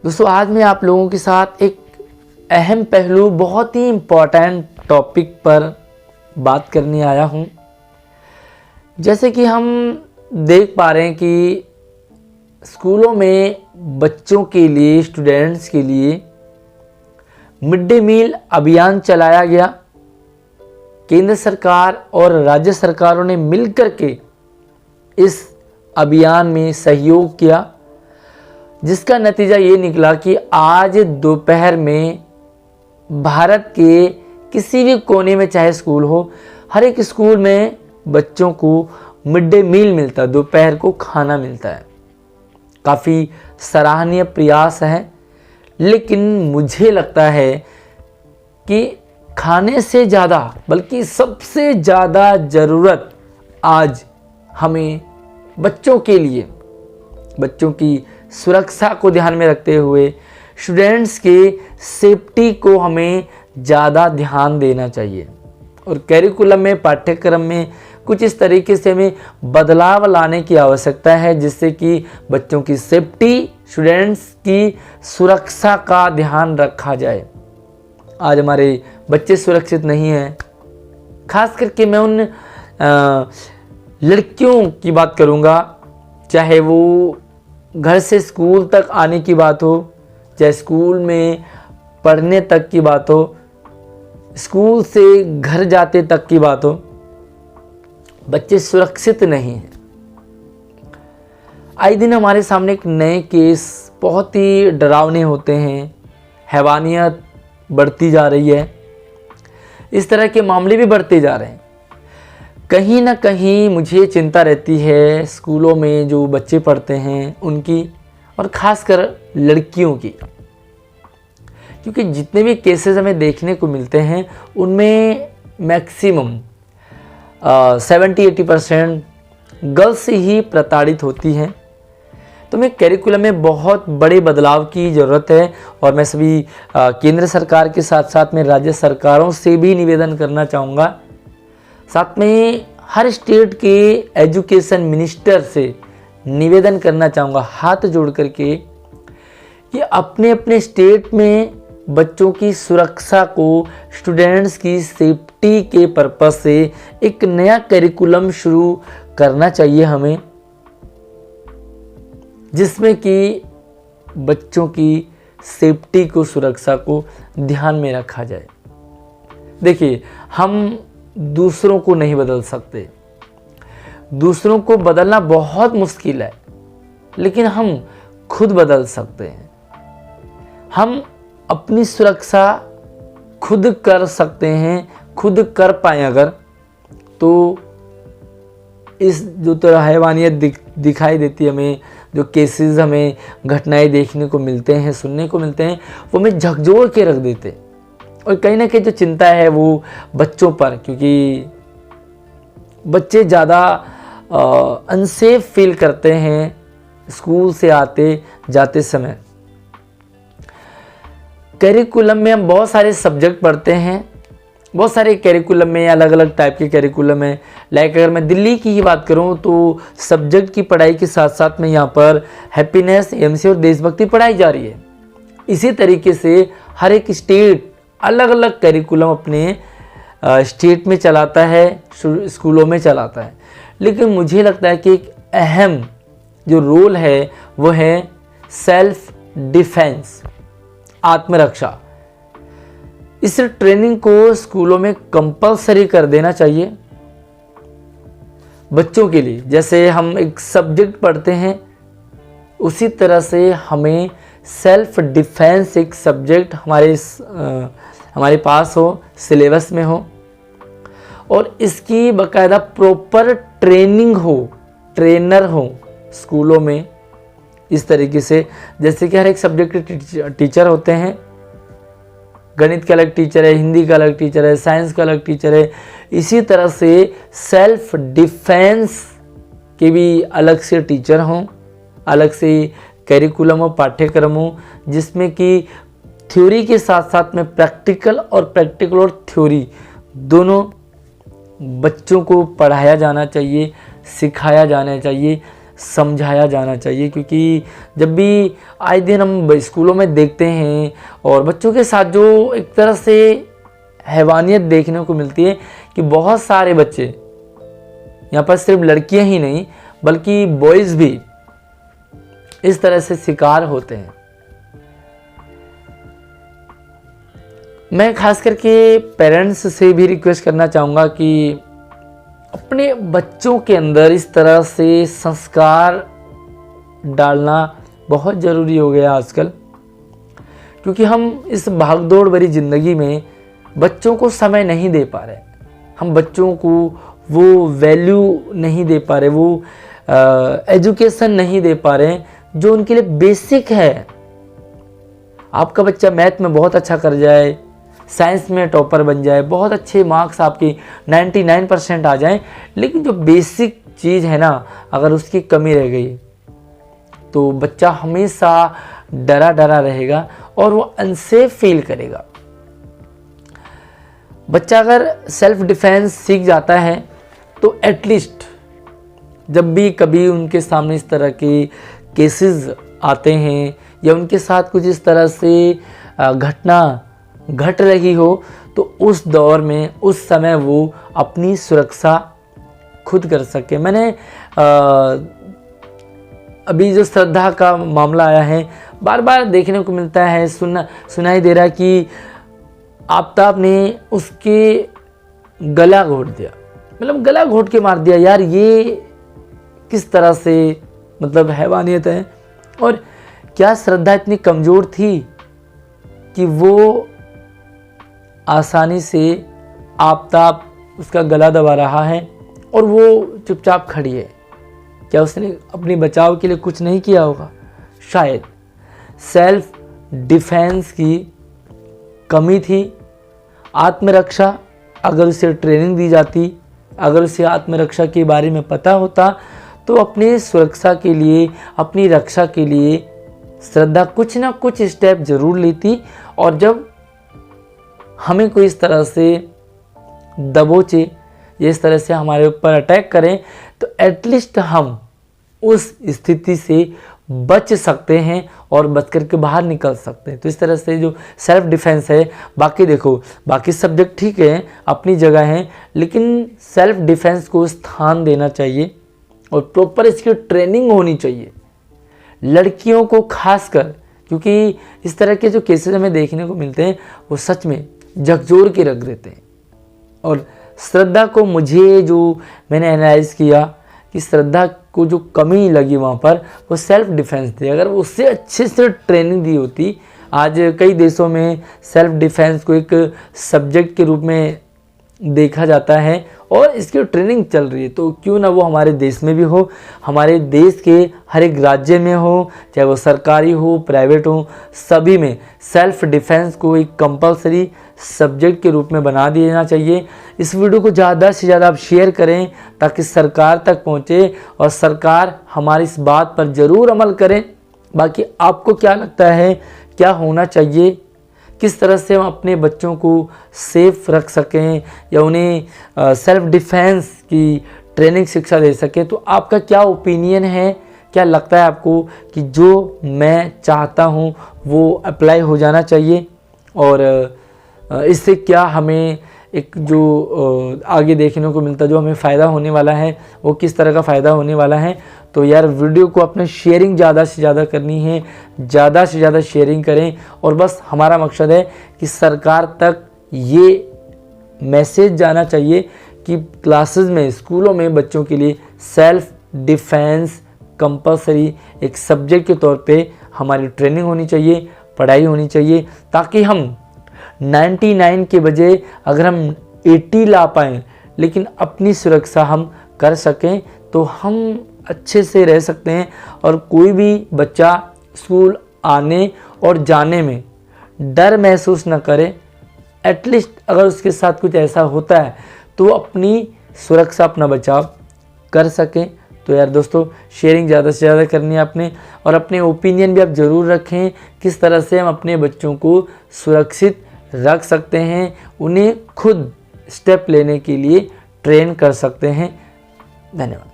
दोस्तों, आज मैं आप लोगों के साथ एक अहम पहलू, बहुत ही इम्पोर्टेंट टॉपिक पर बात करने आया हूँ। जैसे कि हम देख पा रहे हैं कि स्कूलों में बच्चों के लिए, स्टूडेंट्स के लिए मिड डे मील अभियान चलाया गया। केंद्र सरकार और राज्य सरकारों ने मिलकर के इस अभियान में सहयोग किया, जिसका नतीजा ये निकला कि आज दोपहर में भारत के किसी भी कोने में चाहे स्कूल हो, हर एक स्कूल में बच्चों को मिड डे मील मिलता है, दोपहर को खाना मिलता है। काफ़ी सराहनीय प्रयास है, लेकिन मुझे लगता है कि खाने से ज़्यादा, बल्कि सबसे ज़्यादा ज़रूरत आज हमें बच्चों के लिए, बच्चों की सुरक्षा को ध्यान में रखते हुए स्टूडेंट्स के सेफ्टी को हमें ज़्यादा ध्यान देना चाहिए। और कैरिकुलम में, पाठ्यक्रम में कुछ इस तरीके से हमें बदलाव लाने की आवश्यकता है, जिससे कि बच्चों की सेफ्टी, स्टूडेंट्स की सुरक्षा का ध्यान रखा जाए। आज हमारे बच्चे सुरक्षित नहीं हैं। खास करके मैं उन लड़कियों की बात करूँगा, चाहे वो घर से स्कूल तक आने की बात हो, चाहे स्कूल में पढ़ने तक की बात हो, स्कूल से घर जाते तक की बात हो, बच्चे सुरक्षित नहीं हैं। आए दिन हमारे सामने एक नए केस बहुत ही डरावने होते हैं, हैवानियत बढ़ती जा रही है, इस तरह के मामले भी बढ़ते जा रहे हैं। कहीं ना कहीं मुझे चिंता रहती है स्कूलों में जो बच्चे पढ़ते हैं उनकी, और ख़ासकर लड़कियों की, क्योंकि जितने भी केसेस हमें देखने को मिलते हैं उनमें मैक्सिमम 70-80% गर्ल्स ही प्रताड़ित होती हैं। तो मैं कैरिकुलम में बहुत बड़े बदलाव की ज़रूरत है, और मैं सभी केंद्र सरकार के साथ साथ में राज्य सरकारों से भी निवेदन करना चाहूँगा, साथ में हर स्टेट के एजुकेशन मिनिस्टर से निवेदन करना चाहूँगा हाथ जोड़ करके, कि अपने अपने स्टेट में बच्चों की सुरक्षा को, स्टूडेंट्स की सेफ्टी के पर्पस से एक नया करिकुलम शुरू करना चाहिए हमें, जिसमें कि बच्चों की सेफ्टी को, सुरक्षा को ध्यान में रखा जाए। देखिए, हम दूसरों को नहीं बदल सकते, दूसरों को बदलना बहुत मुश्किल है, लेकिन हम खुद बदल सकते हैं। हम अपनी सुरक्षा खुद कर सकते हैं, खुद कर पाएं अगर, तो इस जो तरह हैवानियत दिखाई देती है हमें, जो केसेस हमें घटनाएं देखने को मिलते हैं, सुनने को मिलते हैं, वो हमें झकझोर के रख देते। और कहीं ना कहीं जो चिंता है वो बच्चों पर, क्योंकि बच्चे ज़्यादा अनसेफ फील करते हैं स्कूल से आते जाते समय। कैरिकुलम में हम बहुत सारे सब्जेक्ट पढ़ते हैं, बहुत सारे कैरिकुलम में अलग अलग टाइप के कैरिकुलम है। लाइक अगर मैं दिल्ली की ही बात करूं तो सब्जेक्ट की पढ़ाई के साथ साथ में यहाँ पर हैप्पीनेस, एमसी और देशभक्ति पढ़ाई जा रही है। इसी तरीके से हर एक स्टेट अलग अलग कैरिकुलम अपने स्टेट में चलाता है, स्कूलों में चलाता है। लेकिन मुझे लगता है कि एक अहम जो रोल है वो है सेल्फ डिफेंस, आत्मरक्षा। इस ट्रेनिंग को स्कूलों में कंपलसरी कर देना चाहिए बच्चों के लिए। जैसे हम एक सब्जेक्ट पढ़ते हैं, उसी तरह से हमें सेल्फ डिफेंस एक सब्जेक्ट हमारे पास हो, सिलेबस में हो, और इसकी बाकायदा प्रॉपर ट्रेनिंग हो, ट्रेनर हो स्कूलों में। इस तरीके से जैसे कि हर एक सब्जेक्ट के टीचर होते हैं, गणित का अलग टीचर है, हिंदी का अलग टीचर है, साइंस का अलग टीचर है, इसी तरह से सेल्फ डिफेंस के भी अलग से टीचर हों, अलग से कैरिकुलम हो, पाठ्यक्रम हो, जिसमें कि थ्योरी के साथ साथ में प्रैक्टिकल और थ्योरी दोनों बच्चों को पढ़ाया जाना चाहिए, सिखाया जाना चाहिए। समझाया जाना चाहिए, क्योंकि जब भी आए दिन हम स्कूलों में देखते हैं और बच्चों के साथ जो एक तरह से हैवानियत देखने को मिलती है कि बहुत सारे बच्चे, यहाँ पर सिर्फ लड़कियां ही नहीं बल्कि बॉयज़ भी इस तरह से शिकार होते हैं। मैं खास करके पेरेंट्स से भी रिक्वेस्ट करना चाहूँगा कि अपने बच्चों के अंदर इस तरह से संस्कार डालना बहुत ज़रूरी हो गया आजकल, क्योंकि हम इस भागदौड़ भरी ज़िंदगी में बच्चों को समय नहीं दे पा रहे। हम बच्चों को वो वैल्यू नहीं दे पा रहे, वो एजुकेशन नहीं दे पा रहे जो उनके लिए बेसिक है। आपका बच्चा मैथ में बहुत अच्छा कर जाए, साइंस में टॉपर बन जाए, बहुत अच्छे मार्क्स आपके 99% आ जाएं, लेकिन जो बेसिक चीज़ है ना, अगर उसकी कमी रह गई तो बच्चा हमेशा डरा डरा रहेगा और वो अनसेफ फील करेगा। बच्चा अगर सेल्फ डिफेंस सीख जाता है तो एटलीस्ट जब भी कभी उनके सामने इस तरह के केसेस आते हैं या उनके साथ कुछ इस तरह से घटना घट रही हो तो उस दौर में, उस समय वो अपनी सुरक्षा खुद कर सके। मैंने अभी जो श्रद्धा का मामला आया है, बार बार देखने को मिलता है, सुनाई दे रहा है कि आफताब ने उसके गला घोट दिया, मतलब गला घोट के मार दिया। यार ये किस तरह से मतलब हैवानियत है। और क्या श्रद्धा इतनी कमज़ोर थी कि वो आसानी से आफताब उसका गला दबा रहा है और वो चुपचाप खड़ी है? क्या उसने अपनी बचाव के लिए कुछ नहीं किया होगा? शायद सेल्फ डिफेंस की कमी थी। आत्मरक्षा, अगर उसे ट्रेनिंग दी जाती, अगर उसे आत्मरक्षा के बारे में पता होता तो अपनी सुरक्षा के लिए, अपनी रक्षा के लिए श्रद्धा कुछ ना कुछ स्टेप ज़रूर लेती। और जब हमें कोई इस तरह से दबोचे, इस तरह से हमारे ऊपर अटैक करें, तो एटलीस्ट हम उस स्थिति से बच सकते हैं और बच करके बाहर निकल सकते हैं। तो इस तरह से जो सेल्फ डिफेंस है, बाकी देखो बाकी सब्जेक्ट ठीक है, अपनी जगह हैं, लेकिन सेल्फ डिफेंस को स्थान देना चाहिए और प्रॉपर इसकी ट्रेनिंग होनी चाहिए लड़कियों को खासकर, क्योंकि इस तरह के जो केसेस हमें देखने को मिलते हैं वो सच में झकझोर के रख देते हैं। और श्रद्धा को, मुझे जो मैंने एनालाइज किया कि श्रद्धा को जो कमी लगी वहाँ पर वो सेल्फ डिफेंस थी। अगर उससे अच्छे से ट्रेनिंग दी होती, आज कई देशों में सेल्फ डिफेंस को एक सब्जेक्ट के रूप में देखा जाता है और इसकी ट्रेनिंग चल रही है, तो क्यों ना वो हमारे देश में भी हो, हमारे देश के हर एक राज्य में हो, चाहे वो सरकारी हो, प्राइवेट हो, सभी में सेल्फ डिफेंस को एक कंपलसरी सब्जेक्ट के रूप में बना देना चाहिए। इस वीडियो को ज़्यादा से ज़्यादा आप शेयर करें ताकि सरकार तक पहुँचे और सरकार हमारी इस बात पर ज़रूर अमल करे। बाकी आपको क्या लगता है, क्या होना चाहिए, किस तरह से हम अपने बच्चों को सेफ रख सकें या उन्हें सेल्फ डिफेंस की ट्रेनिंग शिक्षा दे सकें, तो आपका क्या ओपिनियन है, क्या लगता है आपको कि जो मैं चाहता हूँ वो अप्लाई हो जाना चाहिए और इससे क्या हमें एक जो आगे देखने को मिलता, जो हमें फ़ायदा होने वाला है वो किस तरह का फ़ायदा होने वाला है। तो यार वीडियो को अपने शेयरिंग ज़्यादा से ज़्यादा करनी है, ज़्यादा से ज़्यादा शेयरिंग करें और बस हमारा मकसद है कि सरकार तक ये मैसेज जाना चाहिए कि क्लासेस में, स्कूलों में बच्चों के लिए सेल्फ डिफेंस कंपलसरी एक सब्जेक्ट के तौर पे हमारी ट्रेनिंग होनी चाहिए, पढ़ाई होनी चाहिए, ताकि हम 99 के बजाय अगर हम 80 ला पाएँ लेकिन अपनी सुरक्षा हम कर सकें तो हम अच्छे से रह सकते हैं और कोई भी बच्चा स्कूल आने और जाने में डर महसूस न करे। एटलीस्ट अगर उसके साथ कुछ ऐसा होता है तो अपनी सुरक्षा, अपना बचाव कर सकें। तो यार दोस्तों, शेयरिंग ज़्यादा से ज़्यादा करनी है आपने और अपने ओपिनियन भी आप ज़रूर रखें किस तरह से हम अपने बच्चों को सुरक्षित रख सकते हैं, उन्हें खुद स्टेप लेने के लिए ट्रेन कर सकते हैं। धन्यवाद।